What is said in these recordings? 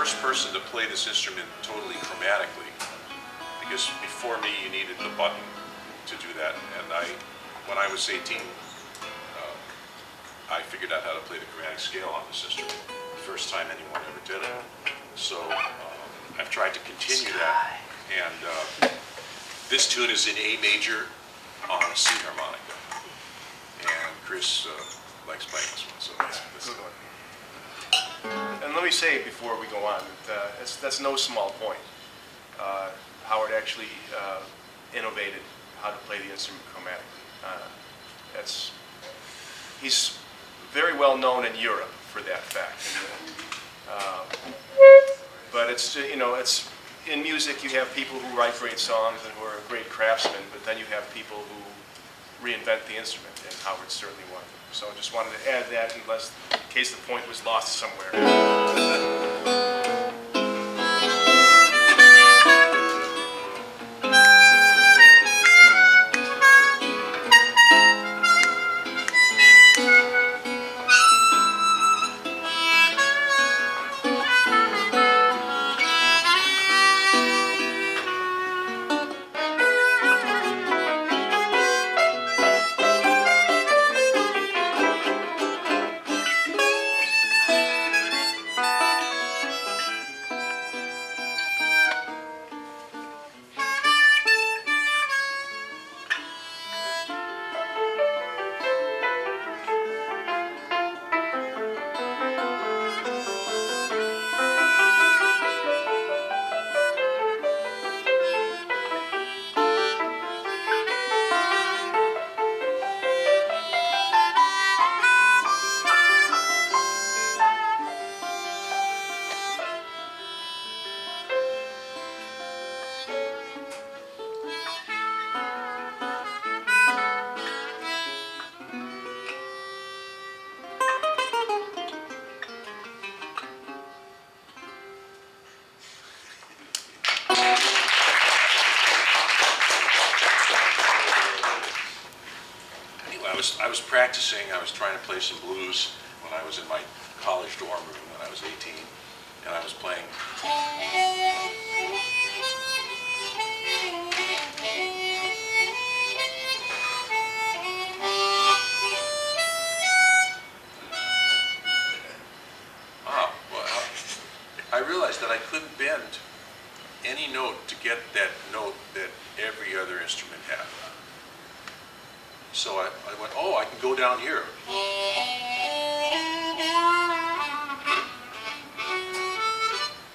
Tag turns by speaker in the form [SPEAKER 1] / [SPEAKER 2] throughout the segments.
[SPEAKER 1] first person to play this instrument totally chromatically, because before me you needed the button to do that, and when I was 18, I figured out how to play the chromatic scale on this instrument. The first time anyone ever did it. So I've tried to continue that, and this tune is in A major on a C harmonica, and Chris likes playing this one, so that's the one.
[SPEAKER 2] And let me say before we go on, that that's no small point. Howard actually innovated how to play the instrument chromatically. He's very well known in Europe for that fact. But it's, you know, it's in music you have people who write great songs and who are great craftsmen, but then you have people who reinvent the instrument, and Howard's certainly one of them. So I just wanted to add that in case the point was lost somewhere.
[SPEAKER 1] I was practicing, I was trying to play some blues when I was in my college dorm room when I was 18, and I was playing. Wow, well, I realized that I couldn't bend any note to get that note that every other instrument had. So I went, oh, I can go down here.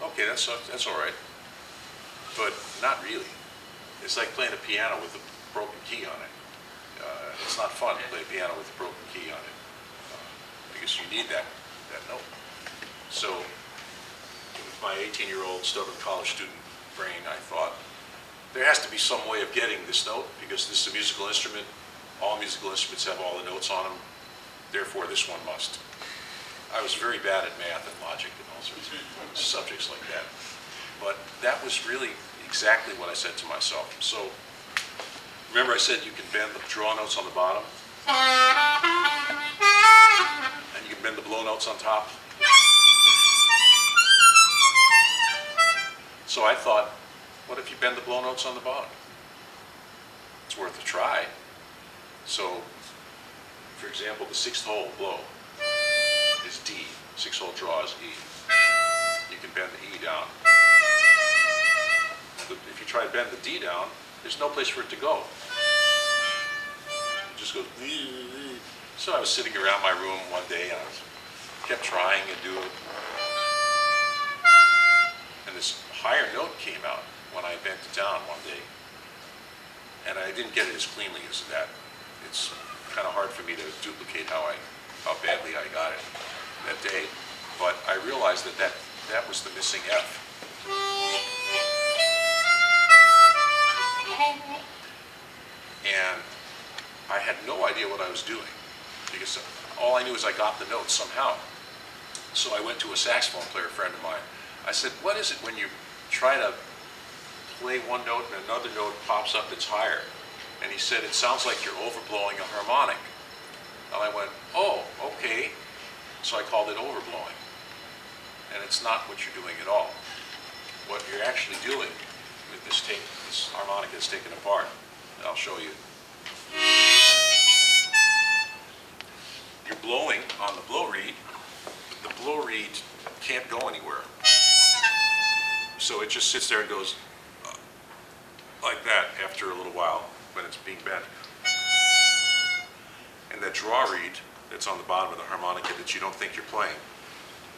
[SPEAKER 1] Okay, that's all right, but not really. It's like playing a piano with a broken key on it. It's not fun to play a piano with a broken key on it because you need that note. So with my 18-year-old stubborn college student brain, I thought there has to be some way of getting this note because this is a musical instrument. All musical instruments have all the notes on them, therefore this one must. I was very bad at math and logic and all sorts of subjects like that. But that was really exactly what I said to myself. So, remember I said you can bend the draw notes on the bottom? And you can bend the blow notes on top? So I thought, what if you bend the blow notes on the bottom? It's worth a try. So, for example, the sixth hole blow is D. Sixth hole draw is E. You can bend the E down. If you try to bend the D down, there's no place for it to go. It just goes. So I was sitting around my room one day and I kept trying to do it. And this higher note came out when I bent it down one day. And I didn't get it as cleanly as that. It's kind of hard for me to duplicate how badly I got it that day, but I realized that was the missing F. And I had no idea what I was doing because all I knew is I got the note somehow. So I went to a saxophone player friend of mine. I said, what is it when you try to play one note and another note pops up that's higher? And he said, it sounds like you're overblowing a harmonic. And I went, oh, okay. So I called it overblowing. and it's not what you're doing at all. What you're actually doing with this harmonica is taken apart, and I'll show you. You're blowing on the blow reed, but the blow reed can't go anywhere. So it just sits there and goes like that after a little while when it's being bent. And that draw reed that's on the bottom of the harmonica that you don't think you're playing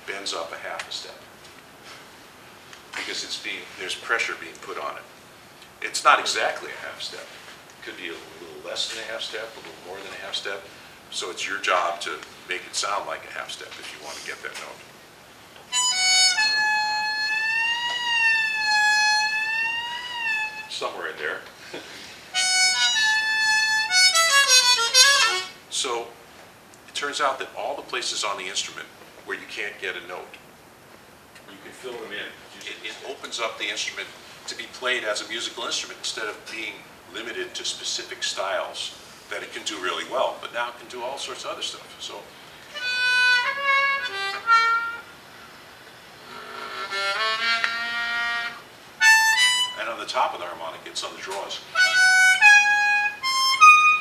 [SPEAKER 1] bends up a half a step because there's pressure being put on it. It's not exactly a half step. It could be a little less than a half step, a little more than a half step. So it's your job to make it sound like a half step if you want to get that note. Somewhere in there. So it turns out that all the places on the instrument where you can't get a note, you can fill them in. It opens up the instrument to be played as a musical instrument instead of being limited to specific styles that it can do really well, but now it can do all sorts of other stuff. So. And on the top of the harmonica, it's on the draws.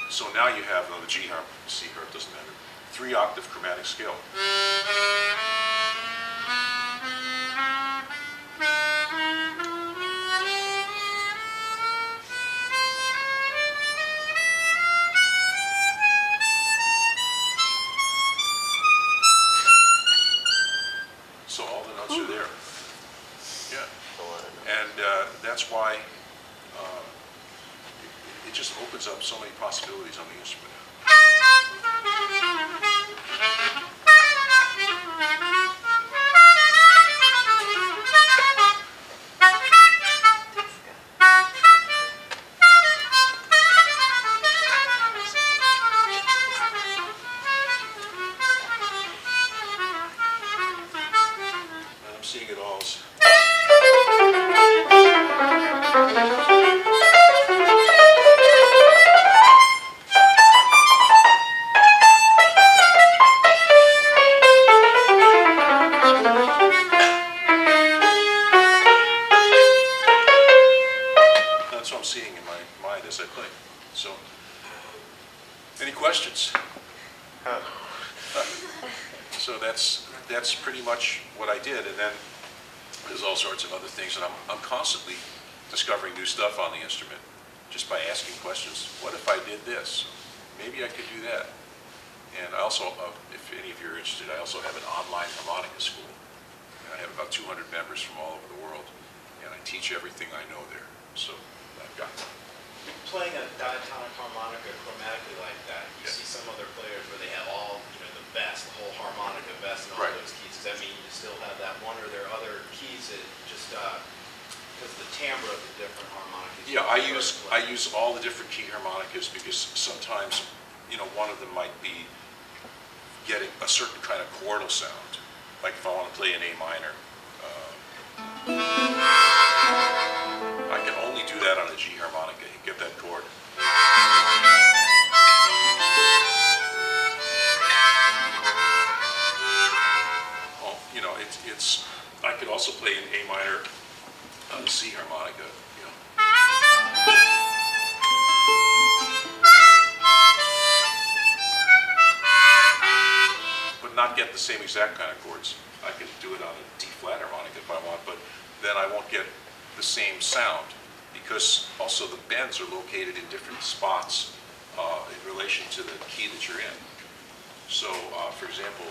[SPEAKER 1] So now you have on the G harp, C harp, doesn't matter, 3-octave chromatic scale. So all the notes are there. Yeah. And that's why it just opens up so many possibilities on the instrument. And I'm seeing it all. That's what I'm seeing in my mind as I play. So, any questions? So that's pretty much what I did, and then there's all sorts of other things, and I'm constantly discovering new stuff on the instrument just by asking questions. What if I did this? Maybe I could do that. And I also, if any of you are interested, I also have an online harmonica school. And I have about 200 members from all over the world, and I teach everything I know there. So I've got
[SPEAKER 3] Playing a diatonic harmonica chromatically like that, you
[SPEAKER 1] Yeah.
[SPEAKER 3] see some other players where they have all, the best, the whole harmonica best and all
[SPEAKER 1] Right.
[SPEAKER 3] those keys. Does that mean you still have that one, or are there other keys that just, because the timbre of the different harmonicas?
[SPEAKER 1] Yeah, I use all the different key harmonicas because sometimes, one of them might be getting a certain kind of chordal sound. Like if I want to play an A minor, I can only do that on a G harmonica. You get that chord. Well, I could also play an A minor on the C harmonica. But not get the same exact kind of chords. I could do it on a D flat harmonica if I want, but then I won't get the same sound because also the bends are located in different spots in relation to the key that you're in. So, for example,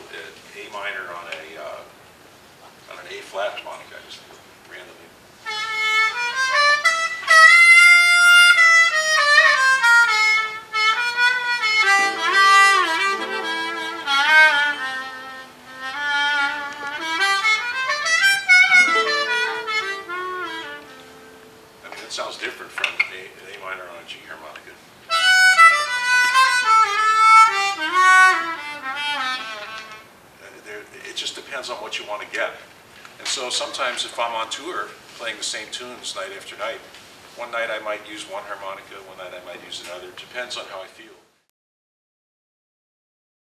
[SPEAKER 1] A minor on an A flat harmonica, just randomly. It sounds different from an A minor on a G harmonica. It just depends on what you want to get. And so sometimes if I'm on tour playing the same tunes night after night, one night I might use one harmonica, one night I might use another. It depends on how I feel.